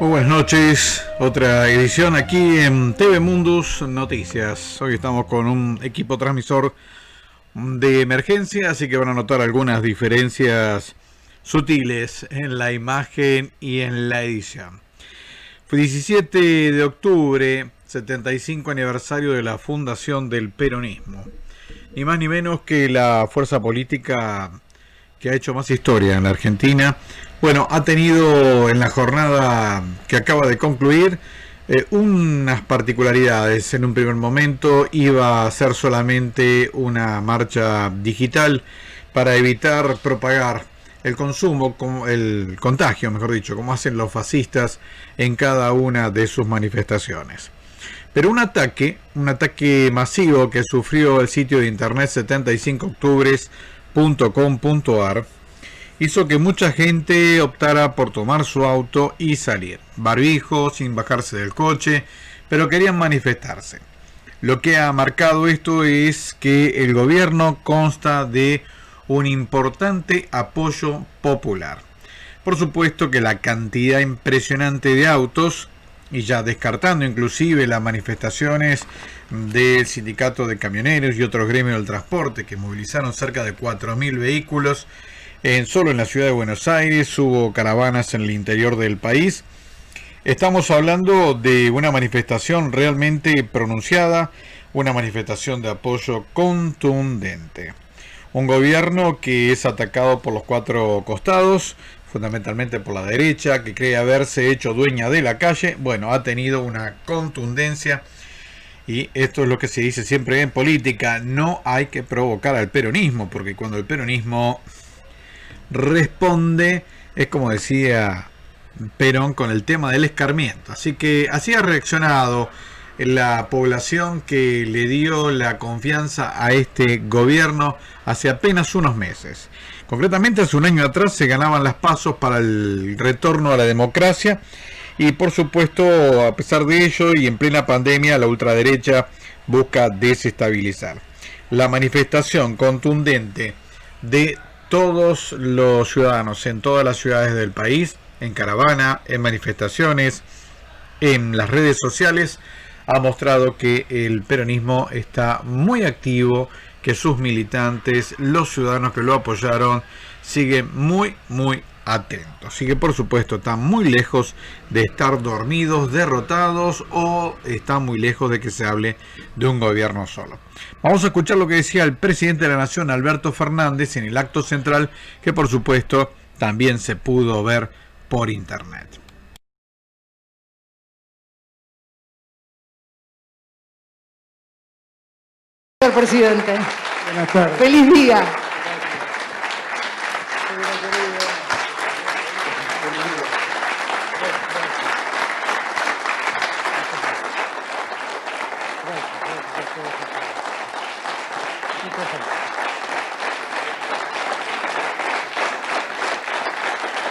Muy buenas noches, otra edición aquí en TV Mundus Noticias. Hoy estamos con un equipo transmisor de emergencia, así que van a notar algunas diferencias sutiles en la imagen y en la edición. Fue 17 de octubre, 75 aniversario de la fundación del peronismo. Ni más ni menos que la fuerza política que ha hecho más historia en la Argentina. Bueno, ha tenido en la jornada que acaba de concluir unas particularidades. En un primer momento iba a ser solamente una marcha digital para evitar propagar el consumo, el contagio, mejor dicho, como hacen los fascistas en cada una de sus manifestaciones. Pero un ataque masivo que sufrió el sitio de internet 75octubres.com.ar hizo que mucha gente optara por tomar su auto y salir. Barbijo, sin bajarse del coche, pero querían manifestarse. Lo que ha marcado esto es que el gobierno consta de un importante apoyo popular. Por supuesto que la cantidad impresionante de autos, y ya descartando inclusive las manifestaciones del sindicato de camioneros y otros gremios del transporte que movilizaron cerca de 4.000 vehículos, solo en la ciudad de Buenos Aires hubo caravanas en el interior del país. Estamos hablando de una manifestación realmente pronunciada, una manifestación de apoyo contundente. Un gobierno que es atacado por los cuatro costados, fundamentalmente por la derecha, que cree haberse hecho dueña de la calle. Bueno, ha tenido una contundencia, y esto es lo que se dice siempre en política: no hay que provocar al peronismo, porque cuando el peronismo responde, es como decía Perón con el tema del escarmiento. Así que así ha reaccionado la población que le dio la confianza a este gobierno hace apenas unos meses. Concretamente, hace un año atrás se ganaban las pasos para el retorno a la democracia, y por supuesto, a pesar de ello y en plena pandemia, la ultraderecha busca desestabilizar. La manifestación contundente de todos los ciudadanos en todas las ciudades del país, en caravana, en manifestaciones, en las redes sociales, ha mostrado que el peronismo está muy activo, que sus militantes, los ciudadanos que lo apoyaron, siguen muy atentos. Así que por supuesto están muy lejos de estar dormidos, derrotados, o están muy lejos de que se hable de un gobierno solo. Vamos a escuchar lo que decía el presidente de la Nación, Alberto Fernández, en el acto central, que por supuesto también se pudo ver por internet. Señor presidente, buenas tardes. Feliz día.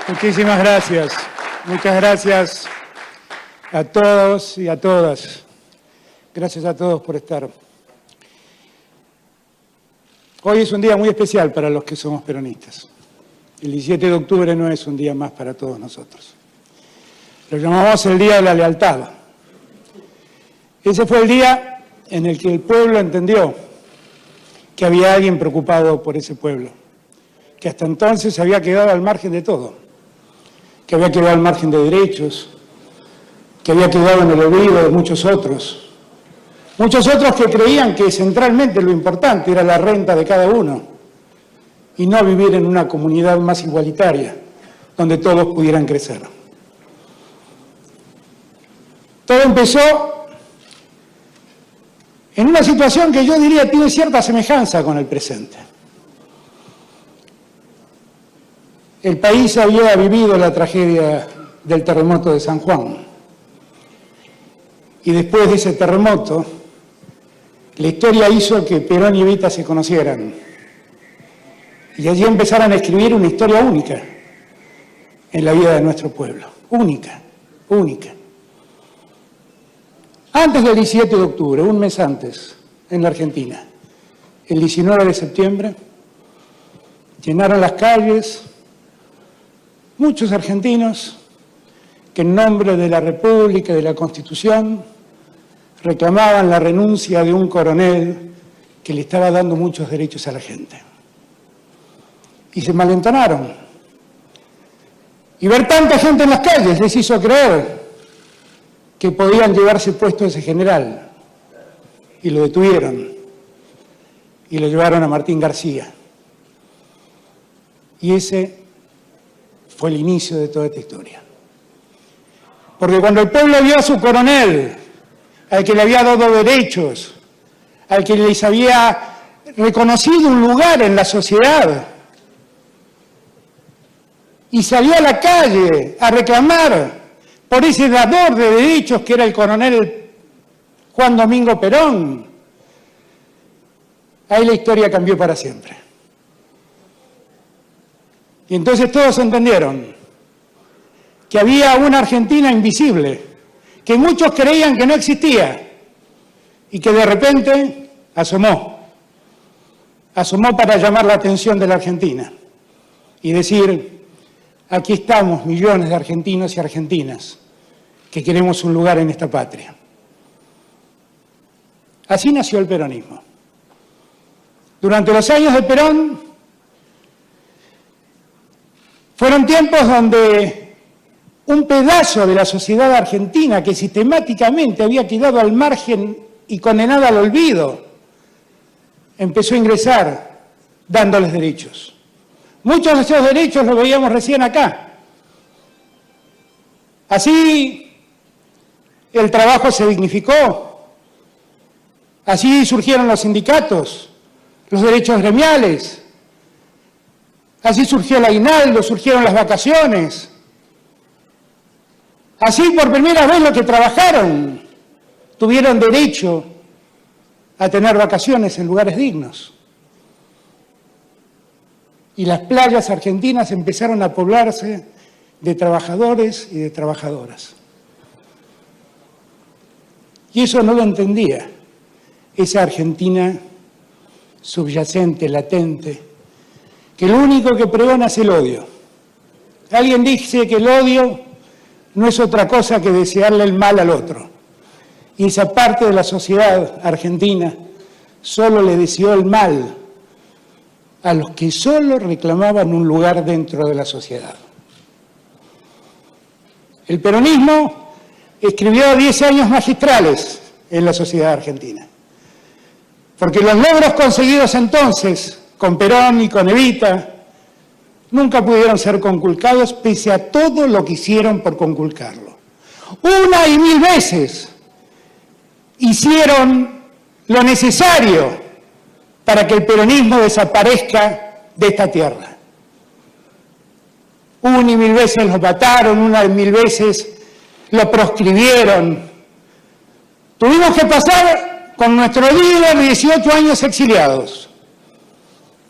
Muchísimas gracias. Muchas gracias a todos y a todas. Gracias a todos por estar. Hoy es un día muy especial para los que somos peronistas. El 17 de octubre no es un día más para todos nosotros. Lo llamamos el Día de la Lealtad. Ese fue el día en el que el pueblo entendió que había alguien preocupado por ese pueblo, que hasta entonces se había quedado al margen de todo, que había quedado al margen de derechos, que había quedado en el olvido de muchos otros que creían que centralmente lo importante era la renta de cada uno y no vivir en una comunidad más igualitaria, donde todos pudieran crecer. Todo empezó en una situación que yo diría tiene cierta semejanza con el presente. El país había vivido la tragedia del terremoto de San Juan, y después de ese terremoto, la historia hizo que Perón y Evita se conocieran, y allí empezaron a escribir una historia única en la vida de nuestro pueblo. Única. Antes del 17 de octubre, un mes antes, en la Argentina, el 19 de septiembre, llenaron las calles muchos argentinos que en nombre de la República y de la Constitución reclamaban la renuncia de un coronel que le estaba dando muchos derechos a la gente. Y se malentonaron. Y ver tanta gente en las calles les hizo creer que podían llevarse puesto ese general. Y lo detuvieron. Y lo llevaron a Martín García. Y ese fue el inicio de toda esta historia. Porque cuando el pueblo vio a su coronel, al que le había dado derechos, al que les había reconocido un lugar en la sociedad, y salió a la calle a reclamar por ese dador de derechos que era el coronel Juan Domingo Perón, ahí la historia cambió para siempre. Y entonces todos entendieron que había una Argentina invisible, que muchos creían que no existía, y que de repente asomó para llamar la atención de la Argentina y decir: aquí estamos millones de argentinos y argentinas que queremos un lugar en esta patria. Así nació el peronismo. Durante los años de Perón fueron tiempos donde un pedazo de la sociedad argentina que sistemáticamente había quedado al margen y condenada al olvido empezó a ingresar dándoles derechos. Muchos de esos derechos los veíamos recién acá. Así el trabajo se dignificó, así surgieron los sindicatos, los derechos gremiales, así surgió el aguinaldo, surgieron las vacaciones. Así por primera vez los que trabajaron tuvieron derecho a tener vacaciones en lugares dignos. Y las playas argentinas empezaron a poblarse de trabajadores y de trabajadoras. Y eso no lo entendía esa Argentina subyacente, latente, que lo único que pregona es el odio. Alguien dice que el odio no es otra cosa que desearle el mal al otro. Y esa parte de la sociedad argentina solo le deseó el mal a los que solo reclamaban un lugar dentro de la sociedad. El peronismo escribió 10 años magistrales en la sociedad argentina, porque los logros conseguidos entonces, con Perón y con Evita, nunca pudieron ser conculcados pese a todo lo que hicieron por conculcarlo. Una y mil veces hicieron lo necesario para que el peronismo desaparezca de esta tierra. Una y mil veces lo mataron, una y mil veces lo proscribieron. Tuvimos que pasar con nuestro líder 18 años exiliados.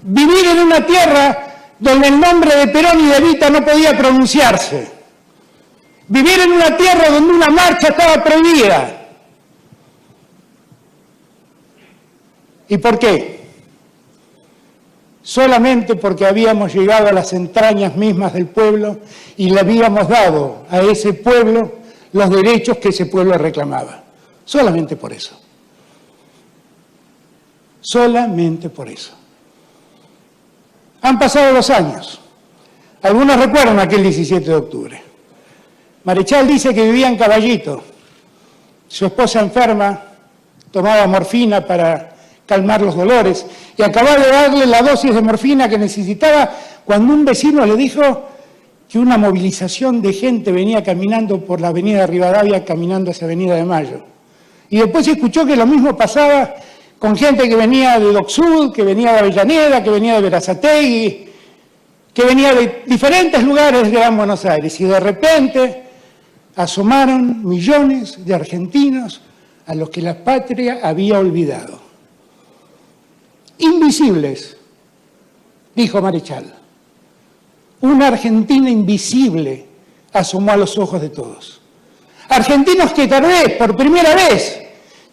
Vivir en una tierra donde el nombre de Perón y de Evita no podía pronunciarse. Vivir en una tierra donde una marcha estaba prohibida. ¿Y por qué? Solamente porque habíamos llegado a las entrañas mismas del pueblo y le habíamos dado a ese pueblo los derechos que ese pueblo reclamaba. Solamente por eso. Solamente por eso. Han pasado los años. Algunos recuerdan aquel 17 de octubre. Marechal dice que vivía en Caballito. Su esposa enferma tomaba morfina para calmar los dolores y acababa de darle la dosis de morfina que necesitaba cuando un vecino le dijo que una movilización de gente venía caminando por la avenida Rivadavia, caminando hacia Avenida de Mayo. Y después se escuchó que lo mismo pasaba con gente que venía de Dock Sud, que venía de Avellaneda, que venía de Berazategui, que venía de diferentes lugares de Gran Buenos Aires. Y de repente asomaron millones de argentinos a los que la patria había olvidado. Invisibles, dijo Marechal. Una Argentina invisible asomó a los ojos de todos. Argentinos que tal vez, por primera vez,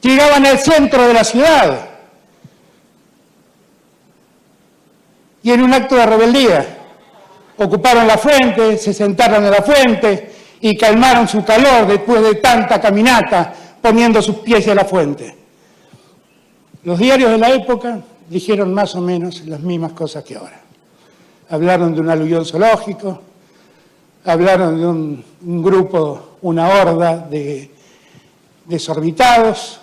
llegaban al centro de la ciudad y en un acto de rebeldía ocuparon la fuente, se sentaron en la fuente y calmaron su calor después de tanta caminata poniendo sus pies a la fuente. Los diarios de la época dijeron más o menos las mismas cosas que ahora. Hablaron de un aluvión zoológico, hablaron de un grupo, una horda de desorbitados,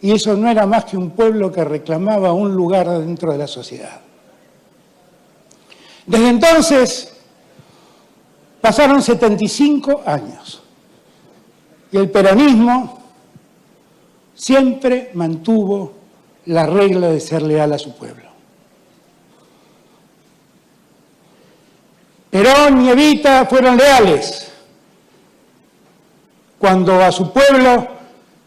y eso no era más que un pueblo que reclamaba un lugar dentro de la sociedad. Desde entonces pasaron 75 años y el peronismo siempre mantuvo la regla de ser leal a su pueblo. Perón y Evita fueron leales cuando a su pueblo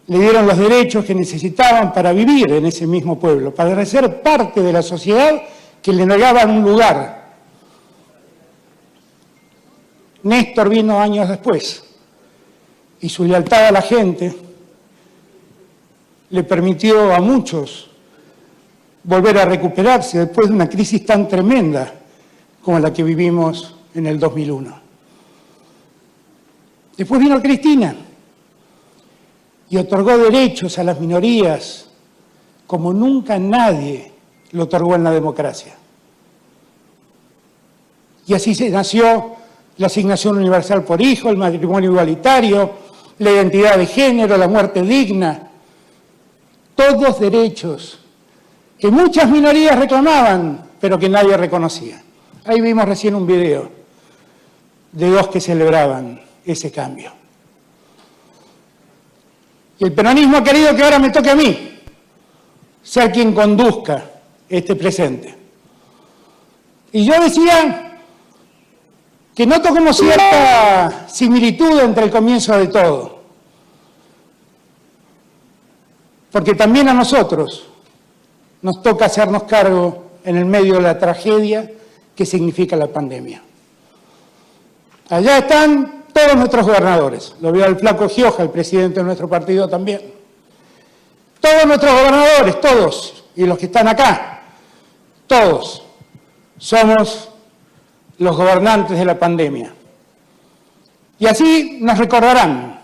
le dieron los derechos que necesitaban para vivir en ese mismo pueblo, para ser parte de la sociedad que le negaban un lugar. Néstor vino años después y su lealtad a la gente le permitió a muchos volver a recuperarse después de una crisis tan tremenda como la que vivimos en el 2001. Después vino Cristina y otorgó derechos a las minorías como nunca nadie lo otorgó en la democracia. Y así se nació la asignación universal por hijo, el matrimonio igualitario, la identidad de género, la muerte digna. Todos derechos que muchas minorías reclamaban, pero que nadie reconocía. Ahí vimos recién un video de dos que celebraban ese cambio. Y el peronismo ha querido que ahora me toque a mí ser quien conduzca este presente. Y yo decía que noto como cierta similitud entre el comienzo de todo. Porque también a nosotros nos toca hacernos cargo en el medio de la tragedia que significa la pandemia. Allá están todos nuestros gobernadores. Lo veo al flaco Gioja, el presidente de nuestro partido también. Todos nuestros gobernadores, todos, y los que están acá, todos, somos los gobernantes de la pandemia. Y así nos recordarán.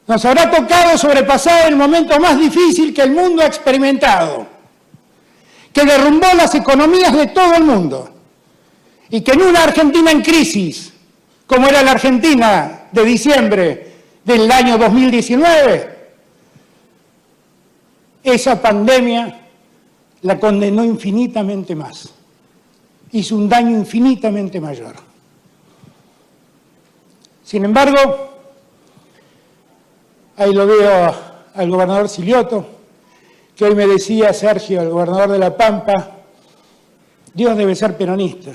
Nos habrá tocado sobrepasar el momento más difícil que el mundo ha experimentado, que derrumbó las economías de todo el mundo, y que en una Argentina en crisis, como era la Argentina de diciembre del año 2019, esa pandemia la condenó infinitamente más, hizo un daño infinitamente mayor. Sin embargo, ahí lo veo al gobernador Silioto, que hoy me decía, Sergio, el gobernador de La Pampa, Dios debe ser peronista,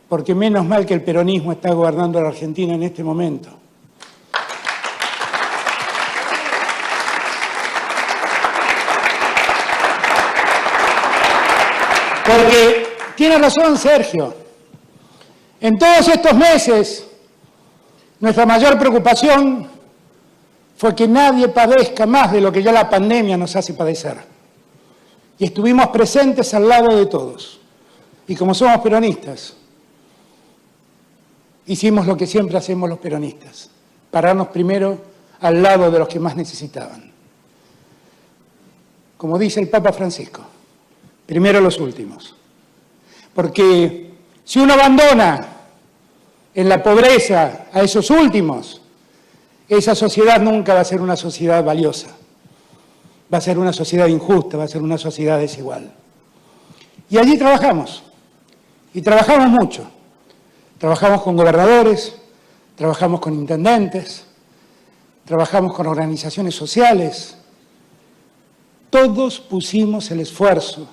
porque menos mal que el peronismo está gobernando a la Argentina en este momento. Porque tiene razón Sergio, en todos estos meses nuestra mayor preocupación fue que nadie padezca más de lo que ya la pandemia nos hace padecer. Y estuvimos presentes al lado de todos. Y como somos peronistas, hicimos lo que siempre hacemos los peronistas, pararnos primero al lado de los que más necesitaban. Como dice el Papa Francisco, primero los últimos. Porque si uno abandona en la pobreza a esos últimos, esa sociedad nunca va a ser una sociedad valiosa. Va a ser una sociedad injusta, va a ser una sociedad desigual. Y allí trabajamos. Y trabajamos mucho. Trabajamos con gobernadores, trabajamos con intendentes, trabajamos con organizaciones sociales. Todos pusimos el esfuerzo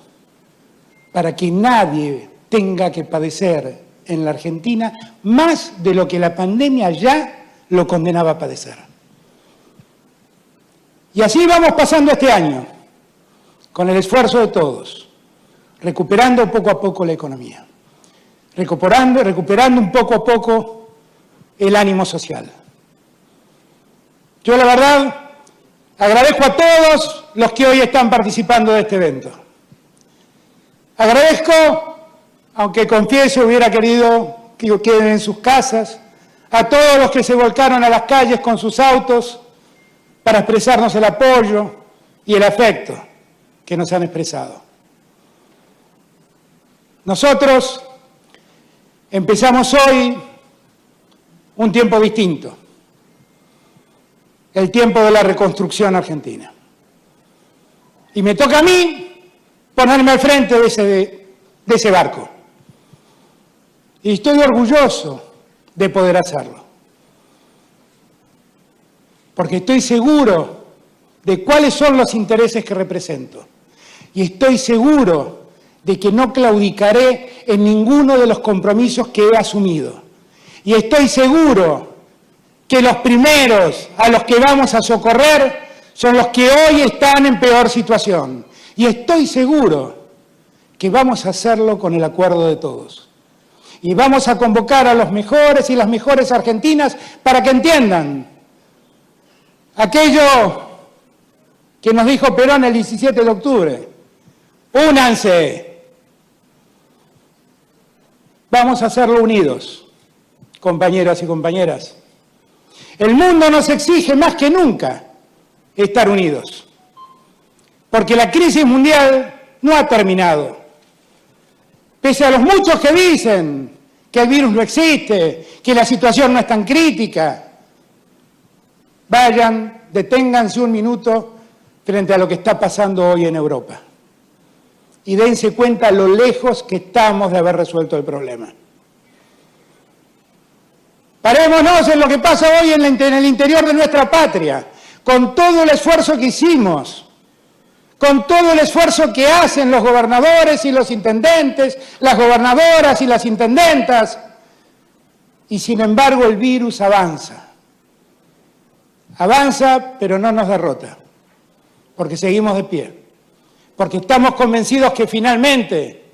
para que nadie tenga que padecer en la Argentina más de lo que la pandemia ya lo condenaba a padecer. Y así vamos pasando este año, con el esfuerzo de todos, recuperando poco a poco la economía, recuperando un poco a poco el ánimo social. Yo la verdad agradezco a todos los que hoy están participando de este evento. Agradezco, aunque confieso hubiera querido que queden en sus casas, a todos los que se volcaron a las calles con sus autos para expresarnos el apoyo y el afecto que nos han expresado. Nosotros empezamos hoy un tiempo distinto, el tiempo de la reconstrucción argentina. Y me toca a mí ponerme al frente de ese barco. Y estoy orgulloso de poder hacerlo. Porque estoy seguro de cuáles son los intereses que represento. Y estoy seguro de que no claudicaré en ninguno de los compromisos que he asumido. Y estoy seguro que los primeros a los que vamos a socorrer son los que hoy están en peor situación. Y estoy seguro que vamos a hacerlo con el acuerdo de todos. Y vamos a convocar a los mejores y las mejores argentinas para que entiendan aquello que nos dijo Perón el 17 de octubre. ¡Únanse! Vamos a hacerlo unidos, compañeras y compañeras. El mundo nos exige más que nunca estar unidos, porque la crisis mundial no ha terminado. Pese a los muchos que dicen que el virus no existe, que la situación no es tan crítica, vayan, deténganse un minuto frente a lo que está pasando hoy en Europa y dense cuenta lo lejos que estamos de haber resuelto el problema. Parémonos en lo que pasa hoy en el interior de nuestra patria, con todo el esfuerzo que hicimos, con todo el esfuerzo que hacen los gobernadores y los intendentes, las gobernadoras y las intendentas, y sin embargo el virus avanza. Avanza, pero no nos derrota, porque seguimos de pie, porque estamos convencidos que finalmente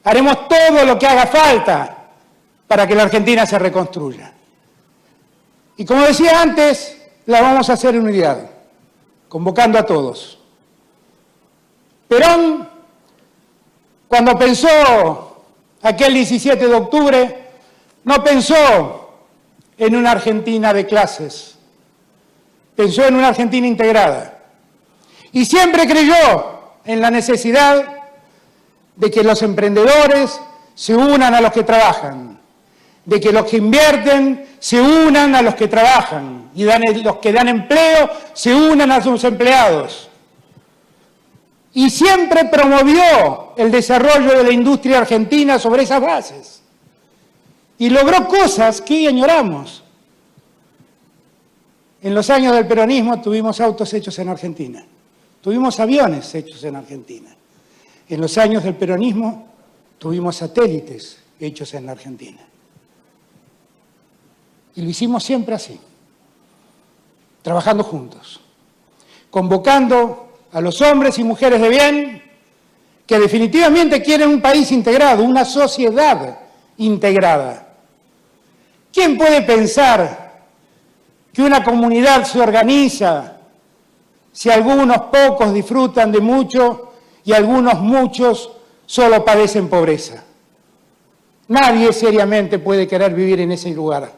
haremos todo lo que haga falta para que la Argentina se reconstruya. Y como decía antes, la vamos a hacer en unidad, convocando a todos. Perón, cuando pensó aquel 17 de octubre, no pensó en una Argentina de clases, pensó en una Argentina integrada. Y siempre creyó en la necesidad de que los emprendedores se unan a los que trabajan, de que los que invierten se unan a los que trabajan y los que dan empleo se unan a sus empleados. Y siempre promovió el desarrollo de la industria argentina sobre esas bases. Y logró cosas que añoramos. En los años del peronismo tuvimos autos hechos en Argentina. Tuvimos aviones hechos en Argentina. En los años del peronismo tuvimos satélites hechos en la Argentina. Y lo hicimos siempre así, trabajando juntos, convocando a los hombres y mujeres de bien que definitivamente quieren un país integrado, una sociedad integrada. ¿Quién puede pensar que una comunidad se organiza si algunos pocos disfrutan de mucho y algunos muchos solo padecen pobreza? Nadie seriamente puede querer vivir en ese lugar.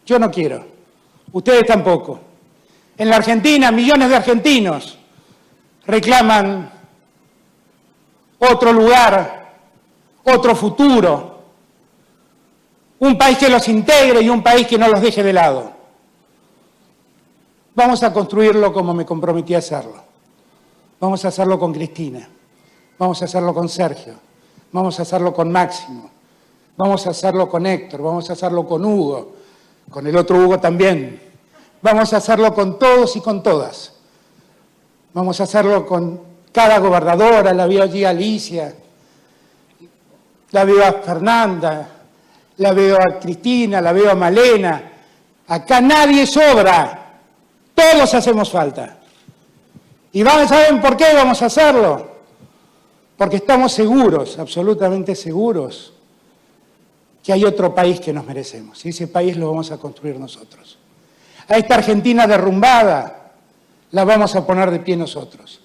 Yo no quiero, ustedes tampoco. En la Argentina, millones de argentinos reclaman otro lugar, otro futuro, un país que los integre y un país que no los deje de lado. Vamos a construirlo como me comprometí a hacerlo. Vamos a hacerlo con Cristina, vamos a hacerlo con Sergio, vamos a hacerlo con Máximo, vamos a hacerlo con Héctor, vamos a hacerlo con Hugo, con el otro Hugo también. Vamos a hacerlo con todos y con todas. Vamos a hacerlo con cada gobernadora, la veo allí a Alicia, la veo a Fernanda, la veo a Cristina, la veo a Malena. Acá nadie sobra, todos hacemos falta. ¿Y saben por qué vamos a hacerlo? Porque estamos seguros, absolutamente seguros, que hay otro país que nos merecemos, y ese país lo vamos a construir nosotros. A esta Argentina derrumbada la vamos a poner de pie nosotros.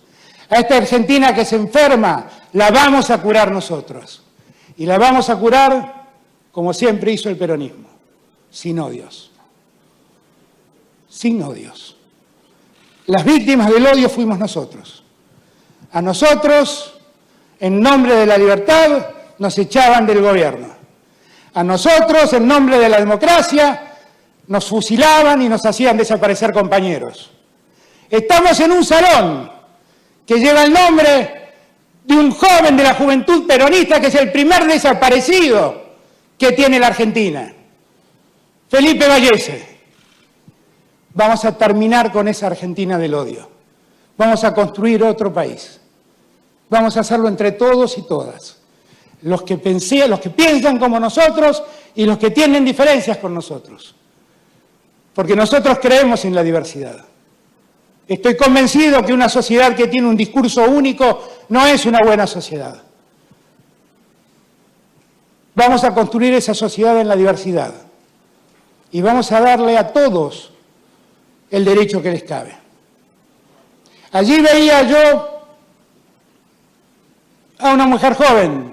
A esta Argentina que se enferma la vamos a curar nosotros. Y la vamos a curar como siempre hizo el peronismo, sin odios. Sin odios. Las víctimas del odio fuimos nosotros. A nosotros, en nombre de la libertad, nos echaban del gobierno. A nosotros, en nombre de la democracia, nos fusilaban y nos hacían desaparecer compañeros. Estamos en un salón que lleva el nombre de un joven de la juventud peronista que es el primer desaparecido que tiene la Argentina, Felipe Vallese. Vamos a terminar con esa Argentina del odio. Vamos a construir otro país. Vamos a hacerlo entre todos y todas. Los que piensan como nosotros y los que tienen diferencias con nosotros. Porque nosotros creemos en la diversidad. Estoy convencido que una sociedad que tiene un discurso único no es una buena sociedad. Vamos a construir esa sociedad en la diversidad. Y vamos a darle a todos el derecho que les cabe. Allí veía yo a una mujer joven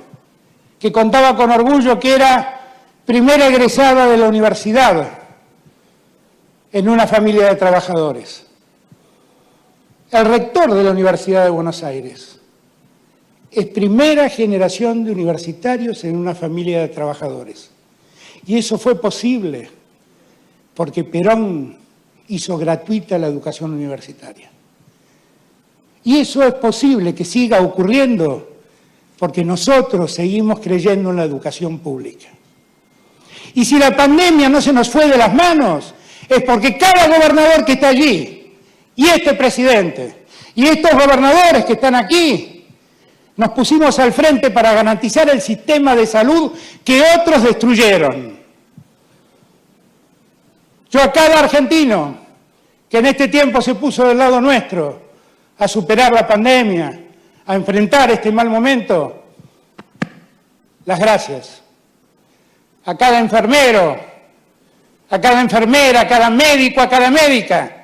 que contaba con orgullo que era primera egresada de la universidad en una familia de trabajadores. El rector de la Universidad de Buenos Aires es primera generación de universitarios en una familia de trabajadores. Y eso fue posible porque Perón hizo gratuita la educación universitaria. Y eso es posible que siga ocurriendo porque nosotros seguimos creyendo en la educación pública. Y si la pandemia no se nos fue de las manos, es porque cada gobernador que está allí, y este presidente, y estos gobernadores que están aquí, nos pusimos al frente para garantizar el sistema de salud que otros destruyeron. Yo a cada argentino que en este tiempo se puso del lado nuestro a superar la pandemia, a enfrentar este mal momento, las gracias. A cada enfermero, a cada enfermera, a cada médico, a cada médica,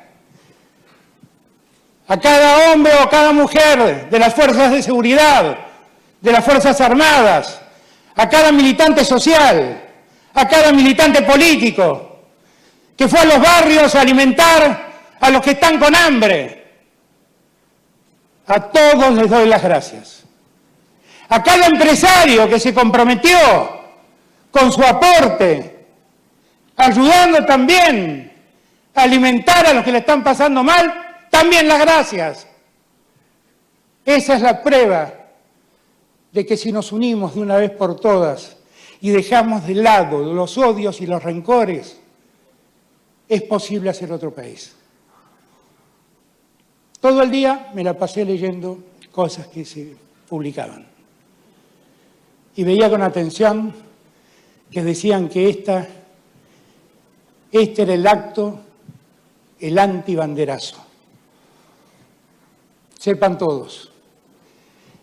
a cada hombre o cada mujer de las fuerzas de seguridad, de las Fuerzas Armadas, a cada militante social, a cada militante político, que fue a los barrios a alimentar a los que están con hambre. A todos les doy las gracias. A cada empresario que se comprometió con su aporte, ayudando también a alimentar a los que le están pasando mal, también las gracias. Esa es la prueba de que si nos unimos de una vez por todas y dejamos de lado los odios y los rencores, es posible hacer otro país. Todo el día me la pasé leyendo cosas que se publicaban. Y veía con atención que decían que este era el acto, el antibanderazo. Sepan todos,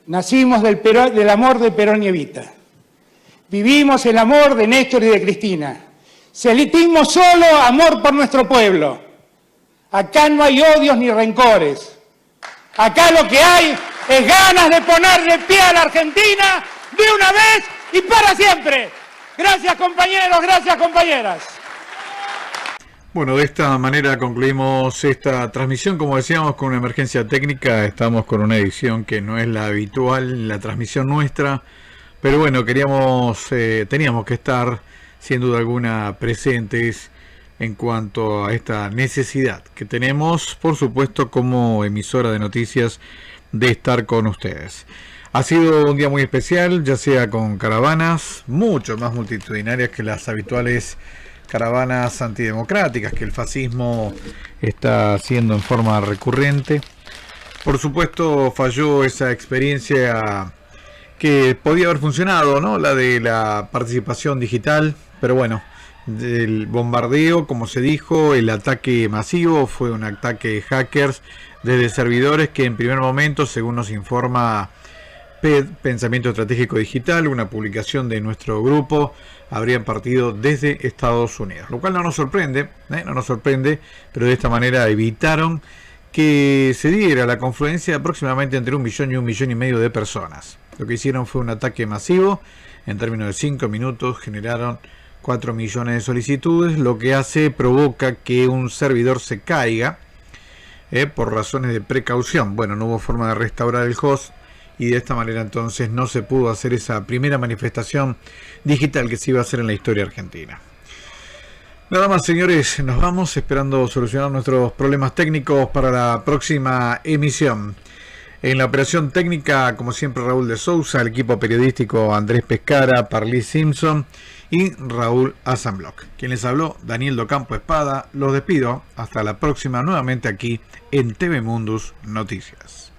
nacimos del amor de Perón y Evita. Vivimos el amor de Néstor y de Cristina. Sentimos solo amor por nuestro pueblo. Acá no hay odios ni rencores. Acá lo que hay es ganas de ponerle pie a la Argentina de una vez y para siempre. Gracias compañeros, gracias compañeras. Bueno, de esta manera concluimos esta transmisión. Como decíamos, con una emergencia técnica, estamos con una edición que no es la habitual, la transmisión nuestra. Pero bueno, teníamos que estar, sin duda alguna, presentes en cuanto a esta necesidad que tenemos, por supuesto, como emisora de noticias, de estar con ustedes. Ha sido un día muy especial, ya sea con caravanas mucho más multitudinarias que las habituales caravanas antidemocráticas que el fascismo está haciendo en forma recurrente. Por supuesto, falló esa experiencia que podía haber funcionado, ¿no? La de la participación digital, pero bueno, el bombardeo, como se dijo, el ataque masivo fue un ataque de hackers desde servidores que en primer momento, según nos informa Pensamiento Estratégico Digital, una publicación de nuestro grupo, habrían partido desde Estados Unidos, lo cual no nos sorprende, pero de esta manera evitaron que se diera la confluencia de aproximadamente entre 1 millón y 1,5 millones de personas. Lo que hicieron fue un ataque masivo. En términos de 5 minutos generaron 4 millones de solicitudes, lo que provoca que un servidor se caiga por razones de precaución. Bueno, no hubo forma de restaurar el host y de esta manera entonces no se pudo hacer esa primera manifestación digital que se iba a hacer en la historia argentina. Nada más, señores, nos vamos esperando solucionar nuestros problemas técnicos para la próxima emisión. En la operación técnica, como siempre, Raúl de Sousa, el equipo periodístico Andrés Pescara, Parlís Simpson y Raúl Asanblock. Quien les habló, Daniel Docampo Espada. Los despido. Hasta la próxima, nuevamente aquí en TV Mundus Noticias.